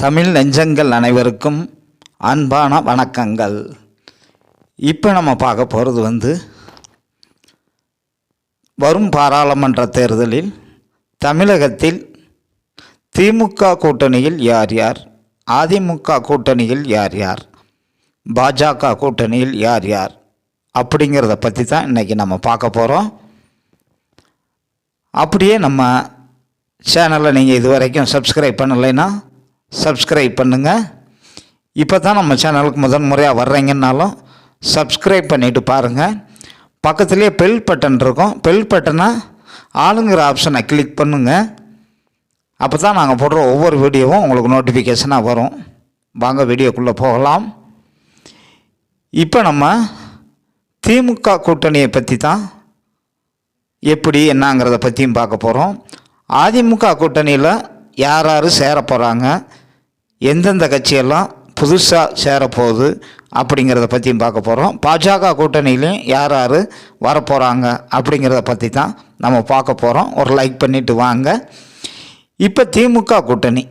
தமிழ் நெஞ்சங்கள் அனைவருக்கும் அன்பான வணக்கங்கள். இப்போ நம்ம பார்க்க போகிறது வரும் பாராளுமன்ற தேர்தலில் தமிழகத்தில் திமுக கூட்டணியில் யார் யார், அதிமுக கூட்டணியில் யார் யார், பாஜக கூட்டணியில் யார் யார் அப்படிங்கிறத பற்றி தான் இன்றைக்கி நம்ம பார்க்க போகிறோம். அப்படியே நம்ம சேனலை நீங்கள் இது வரைக்கும் சப்ஸ்கிரைப் பண்ணலைன்னா சப்ஸ்கிரைப் பண்ணுங்கள். இப்போ தான் நம்ம சேனலுக்கு முதன்முறையாக வர்றீங்கன்னாலும் சப்ஸ்கிரைப் பண்ணிவிட்டு பாருங்கள். பக்கத்துலேயே பெல் பட்டன் இருக்கும், பெல் பட்டனை ஆளுங்கிற ஆப்ஷனை கிளிக் பண்ணுங்கள். அப்போ தான் நாங்கள் போடுற ஒவ்வொரு வீடியோவும் உங்களுக்கு நோட்டிஃபிகேஷனாக வரும். வாங்க வீடியோக்குள்ளே போகலாம். இப்போ நம்ம திமுக கூட்டணியை பற்றி தான் எப்படி என்னங்கிறத பற்றியும் பார்க்க போகிறோம். அதிமுக கூட்டணியில் யார் யார் சேர போகிறாங்க, எந்தெந்த கட்சியெல்லாம் புதுசாக சேரப்போகுது அப்படிங்கிறத பற்றியும் பார்க்க போகிறோம். பாஜக கூட்டணியிலையும் யார் யார் வரப்போகிறாங்க அப்படிங்கிறத பற்றி தான் நம்ம பார்க்க போகிறோம். ஒரு லைக் பண்ணிவிட்டு வாங்க. இப்போ திமுக கூட்டணி,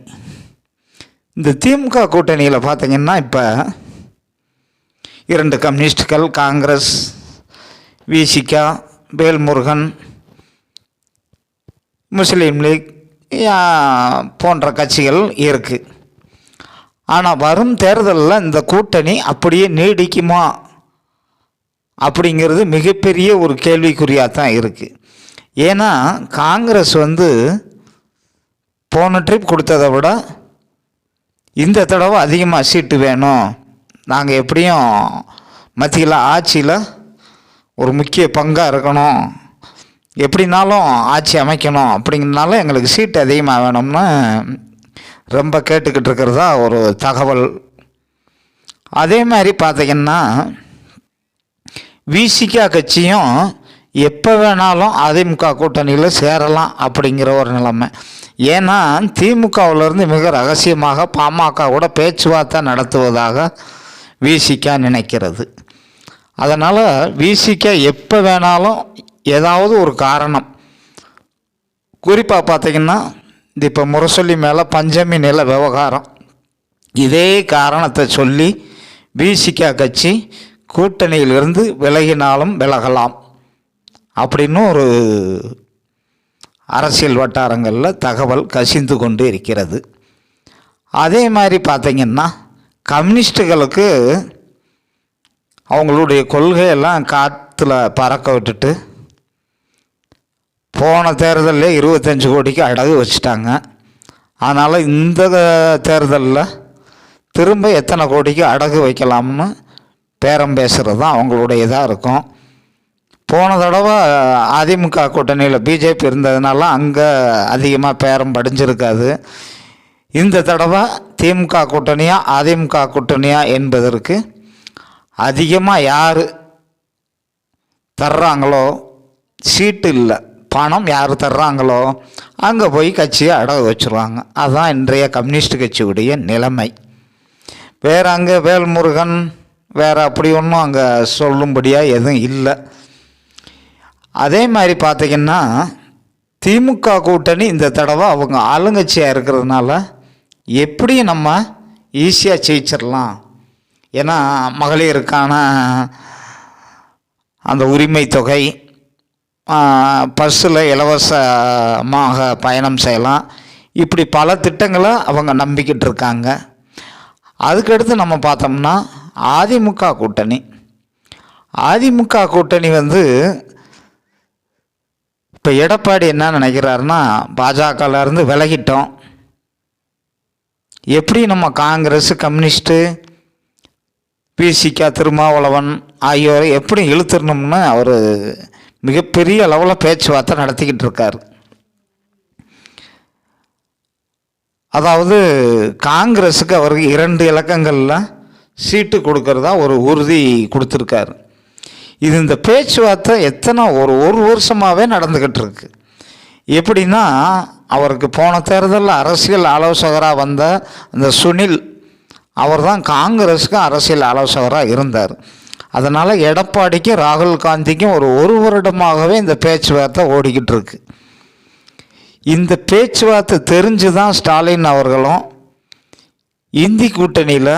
இந்த திமுக கூட்டணியில் பார்த்திங்கன்னா இப்போ 2 கம்யூனிஸ்டுகள், காங்கிரஸ், விசிக, வேல்முருகன், முஸ்லீம் லீக் போன்ற கட்சிகள் இருக்குது. ஆனால் வரும் தேர்தலில் இந்த கூட்டணி அப்படியே நீடிக்குமா அப்படிங்கிறது மிகப்பெரிய ஒரு கேள்விக்குறியாக தான் இருக்குது. ஏன்னா காங்கிரஸ் போன ட்ரிப் கொடுத்ததை விட இந்த தடவை அதிகமாக சீட்டு வேணும், நாங்கள் எப்படியும் மத்தியில் ஆட்சியில் ஒரு முக்கிய பங்காக இருக்கணும், எப்படினாலும் ஆட்சி அமைக்கணும் அப்படிங்கிறனால எங்களுக்கு சீட்டு அதிகமாக வேணும்னு ரொம்ப கேட்டுக்கிட்டு இருக்கிறதா ஒரு தகவல். அதே மாதிரி பார்த்திங்கன்னா விசிக கட்சியும் எப்போ வேணாலும் அதிமுக கூட்டணியில் சேரலாம் அப்படிங்கிற ஒரு நிலைமை. ஏன்னா திமுகவிலேருந்து மிக ரகசியமாக பாமக கூட பேச்சுவார்த்தை நடத்துவதாக விசிக நினைக்கிறது. அதனால் விசிக எப்போ வேணாலும் ஏதாவது ஒரு காரணம், குறிப்பாக பார்த்திங்கன்னா இப்போ முரசொலி மேலே பஞ்சமி நில விவகாரம், இதே காரணத்தை சொல்லி விசிக கட்சி கூட்டணியிலிருந்து விலகினாலும் விலகலாம் அப்படின்னு ஒரு அரசியல் வட்டாரங்களில் தகவல் கசிந்து கொண்டு இருக்கிறது. அதே மாதிரி பார்த்திங்கன்னா கம்யூனிஸ்டுகளுக்கு அவங்களுடைய கொள்கையெல்லாம் காற்றுல பறக்க விட்டுட்டு போன தேர்தலில் 25 கோடிக்கு அடகு வச்சுட்டாங்க. அதனால் இந்த தேர்தலில் திரும்ப எத்தனை கோடிக்கு அடகு வைக்கலாம்னு பேரம் பேசுகிறது தான் அவங்களுடைய இதாக இருக்கும். போன தடவை அதிமுக கூட்டணியில் பிஜேபி இருந்ததுனால அங்கே அதிகமாக பேரம் படிஞ்சிருக்காது. இந்த தடவை திமுக கூட்டணியா அதிமுக கூட்டணியா என்பதற்கு அதிகமாக யார் தர்றாங்களோ, சீட்டு இல்லை, பணம் யார் தர்றாங்களோ அங்கே போய் கட்சியை அடகு வச்சுருவாங்க. அதுதான் இன்றைய கம்யூனிஸ்ட் கட்சியுடைய நிலைமை. வேறு அங்கே வேல்முருகன் வேறு அப்படி ஒன்றும் அங்கே சொல்லும்படியாக எதுவும் இல்லை. அதே மாதிரி பார்த்திங்கன்னா திமுக கூட்டணி இந்த தடவை அவங்க ஆளுங்கட்சியாக இருக்கிறதுனால எப்படி நம்ம ஈஸியாக ஜெயிச்சிடலாம். ஏன்னா மகளிருக்கான அந்த உரிமை தொகை, பஸ்ஸில் இலவசமாக பயணம் செய்யலாம், இப்படி பல திட்டங்களை அவங்க நம்பிக்கிட்டு இருக்காங்க. அதுக்கடுத்து நம்ம பார்த்தோம்னா அதிமுக கூட்டணி, அதிமுக கூட்டணி இப்போ எடப்பாடி என்ன நினைக்கிறாருன்னா, பாஜகலேருந்து விலகிட்டோம், எப்படி நம்ம காங்கிரஸ், கம்யூனிஸ்ட்டு, விசிக, திருமாவளவன் ஆகியோரை எப்படி இழுத்துடணும்னு அவர் மிகப்பெரிய அளவில் பேச்சுவார்த்தை நடத்திக்கிட்டு இருக்கார். அதாவது காங்கிரஸுக்கு அவருக்கு 2 இலக்கங்களில் சீட்டு கொடுக்கறதா ஒரு உறுதி கொடுத்துருக்காரு. இது இந்த பேச்சுவார்த்தை ஒரு வருஷமாகவே நடந்துக்கிட்டு இருக்கு. எப்படின்னா அவருக்கு போன தேர்தலில் அரசியல் ஆலோசகராக வந்த அந்த சுனில் அவர் தான் காங்கிரஸுக்கு அரசியல் ஆலோசகராக இருந்தார். அதனால் எடப்பாடிக்கும் ராகுல் காந்திக்கும் ஒரு வருடமாகவே இந்த பேச்சுவார்த்தை ஓடிக்கிட்டு இருக்கு. இந்த பேச்சுவார்த்தை தெரிஞ்சு தான் ஸ்டாலின் அவர்களும் இந்தி கூட்டணியில்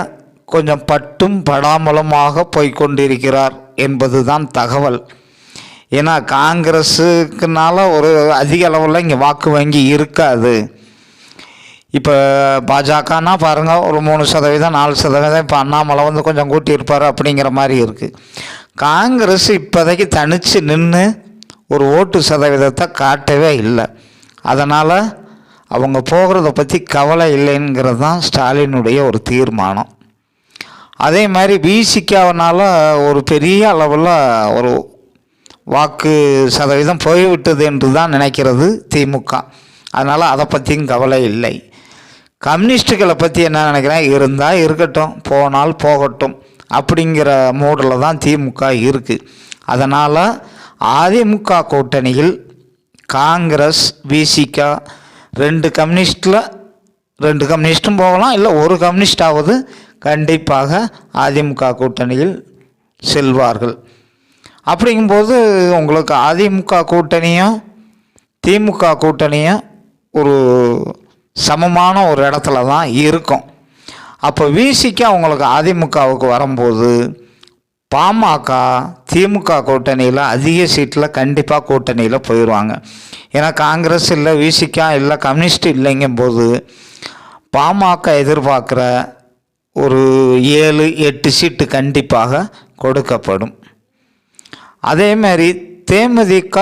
கொஞ்சம் பட்டும் படாமலுமாக போய்கொண்டிருக்கிறார் என்பது தான் தகவல். ஏன்னா காங்கிரஸுக்குனால ஒரு அதிக அளவில் இங்கே வாக்கு வங்கி இருக்காது. இப்போ பாஜகனா பாருங்கள், ஒரு 3% 4%. இப்போ அண்ணாமலை வந்து கொஞ்சம் கூட்டியிருப்பார் அப்படிங்கிற மாதிரி இருக்குது. காங்கிரஸ் இப்போதைக்கு தனித்து நின்று ஒரு ஓட்டு சதவீதத்தை காட்டவே இல்லை. அதனால் அவங்க போகிறத பற்றி கவலை இல்லைங்கிறது தான் ஸ்டாலினுடைய ஒரு தீர்மானம். அதே மாதிரி விசிகாவினால் ஒரு பெரிய அளவில் ஒரு வாக்கு சதவீதம் போய்விட்டது என்று தான் நினைக்கிறது திமுக. அதனால் அதை பற்றியும் கவலை இல்லை. கம்யூனிஸ்ட்டுகளை பற்றி என்ன நினைக்கிறேன், இருந்தால் இருக்கட்டும், போனால் போகட்டும் அப்படிங்கிற மூடில் தான் திமுக இருக்குது. அதனால் அதிமுக கூட்டணியில் காங்கிரஸ், விசிகா 2 கம்யூனிஸ்ட்டும் போகலாம், இல்லை ஒரு கம்யூனிஸ்டாவது கண்டிப்பாக அதிமுக கூட்டணியில் செல்வார்கள். அப்படிங்கும்போது உங்களுக்கு அதிமுக கூட்டணியும் திமுக கூட்டணியும் ஒரு சமமான ஒரு இடத்துல தான் இருக்கும். அப்போ விசிக்கு அவங்களுக்கு அதிமுகவுக்கு வரும்போது பாமக திமுக கூட்டணியில் அதிக சீட்டில் கண்டிப்பாக கூட்டணியில் போயிடுவாங்க. ஏன்னா காங்கிரஸ் இல்லை, விசிகா இல்லை, கம்யூனிஸ்ட் இல்லைங்கும்போது பாமக எதிர்பார்க்குற ஒரு 7-8 சீட்டு கண்டிப்பாக கொடுக்கப்படும். அதேமாதிரி தேமுதிக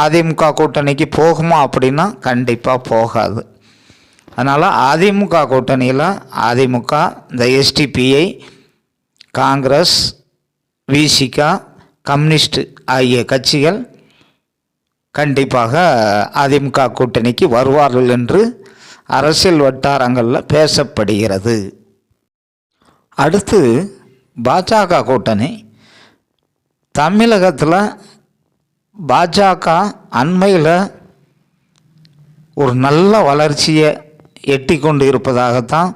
அதிமுக கூட்டணிக்கு போகுமா அப்படின்னா கண்டிப்பாக போகாது. அதனால் அதிமுக கூட்டணியில் அதிமுக, இந்த எஸ்டிபிஐ, காங்கிரஸ், விசிகா, கம்யூனிஸ்ட் ஆகிய கட்சிகள் கண்டிப்பாக அதிமுக கூட்டணிக்கு வருவார்கள் என்று அரசியல் வட்டாரங்களில் பேசப்படுகிறது. அடுத்து பாஜக கூட்டணி. தமிழகத்தில் பாஜக அண்மையில் ஒரு நல்ல வளர்ச்சியை எட்டி கொண்டு இருப்பதாகத்தான்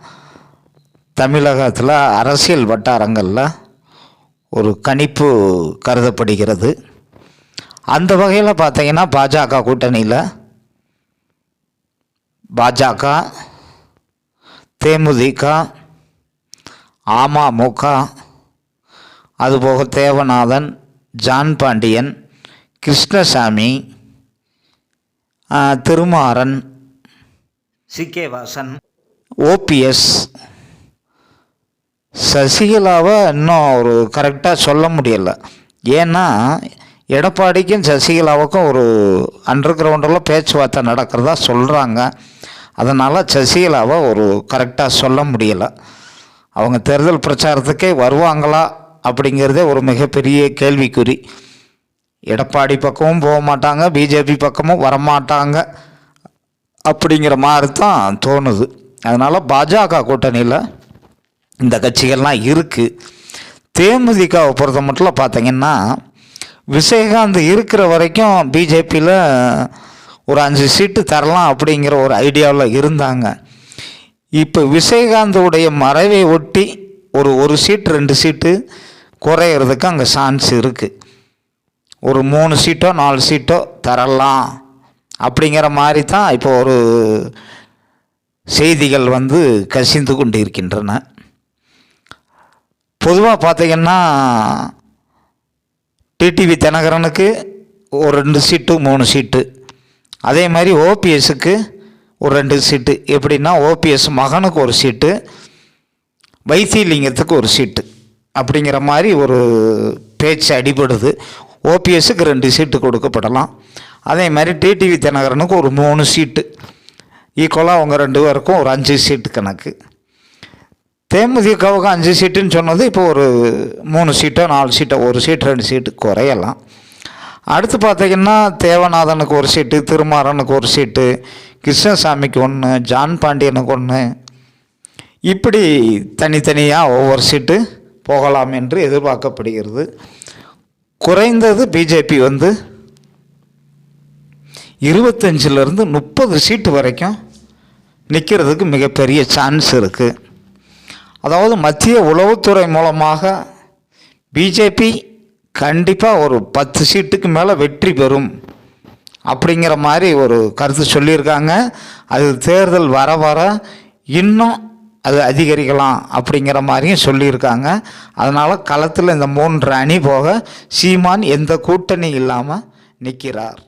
தமிழகத்தில் அரசியல் வட்டாரங்களில் ஒரு கணிப்பு கருதப்படுகிறது. அந்த வகையில் பார்த்தீங்கன்னா பாஜக கூட்டணியில் பாஜக, தேமுதிக, அமமுக, அதுபோக Devanathan, John Pandian, Krishnasamy, Thirumaran, C K. Vasan, OPS, சசிகலாவை இன்னும் ஒரு கரெக்டாக சொல்ல முடியலை. ஏன்னா எடப்பாடிக்கும் சசிகலாவுக்கும் ஒரு அண்டர் கிரவுண்டில் பேச்சுவார்த்தை நடக்கிறதா சொல்கிறாங்க. அதனால் சசிகலாவை ஒரு கரெக்டாக சொல்ல முடியலை. அவங்க தேர்தல் பிரச்சாரத்துக்கே வருவாங்களா அப்படிங்கிறதே ஒரு மிகப்பெரிய கேள்விக்குறி. எடப்பாடி பக்கமும் போக மாட்டாங்க, பிஜேபி பக்கமும் வரமாட்டாங்க அப்படிங்கிற மாதிரி தான் தோணுது. அதனால் பாஜக கூட்டணியில் இந்த கட்சிகள்லாம் இருக்குது. தேமுதிகவை பொறுத்த மட்டும் பார்த்திங்கன்னா விஜயகாந்த் இருக்கிற வரைக்கும் பிஜேபியில் ஒரு 5 சீட்டு தரலாம் அப்படிங்கிற ஒரு ஐடியாவில் இருந்தாங்க. இப்போ விஜயகாந்தோடைய மறைவை ஒட்டி ஒரு சீட்டு 2 சீட்டு குறையிறதுக்கு அங்கே சான்ஸ் இருக்குது. ஒரு 3 சீட்டோ 4 சீட்டோ தரலாம் அப்படிங்கிற மாதிரி தான் இப்போ ஒரு செய்திகள் வந்து கசிந்து கொண்டு இருக்கின்றன. பொதுவாக பார்த்திங்கன்னா டிடிவி தினகரனுக்கு ஒரு 2 சீட்டு 3 சீட்டு, அதே மாதிரி ஓபிஎஸ்க்கு ஒரு 2 சீட்டு. எப்படின்னா ஓபிஎஸ் மகனுக்கு ஒரு சீட்டு, வைத்தியலிங்கத்துக்கு ஒரு சீட்டு அப்படிங்கிற மாதிரி ஒரு பேச்சு அடிபடுது. ஓபிஎஸ்க்கு 2 சீட்டு கொடுக்கப்படலாம். அதே மாதிரி டிடிவி தினகரனுக்கு ஒரு 3 சீட்டு, ஈக்குவலாக அவங்க 2 பேருக்கும் ஒரு 5 சீட்டு கணக்கு. தேமுதிகவுக்கு 5 சீட்டுன்னு சொன்னது இப்போ ஒரு 3 சீட்டோ 4 சீட்டோ, 1 சீட்டு 2 சீட்டு குறையலாம். அடுத்து பார்த்திங்கன்னா தேவநாதனுக்கு ஒரு சீட்டு, திருமாறனுக்கு ஒரு சீட்டு, கிருஷ்ணசாமிக்கு 1, ஜான் பாண்டியனுக்கு 1, இப்படி தனித்தனியாக ஒவ்வொரு சீட்டு போகலாம் என்று எதிர்பார்க்கப்படுகிறது. குறைந்தது பிஜேபி வந்து 25லேருந்து 30 சீட்டு வரைக்கும் நிற்கிறதுக்கு மிகப்பெரிய சான்ஸ் இருக்குது. அதாவது மத்திய உளவுத்துறை மூலமாக பிஜேபி கண்டிப்பாக ஒரு 10 சீட்டுக்கு மேலே வெற்றி பெறும் அப்படிங்கிற மாதிரி ஒரு கருத்து சொல்லியிருக்காங்க. அது தேர்தல் வர வர இன்னும் அது அதிகரிக்கலாம் அப்படிங்கிற மாதிரியும் சொல்லியிருக்காங்க. அதனால் களத்தில் இந்த 3 அணி போக சீமான் எந்த கூட்டணி இல்லாமல் நிற்கிறார்.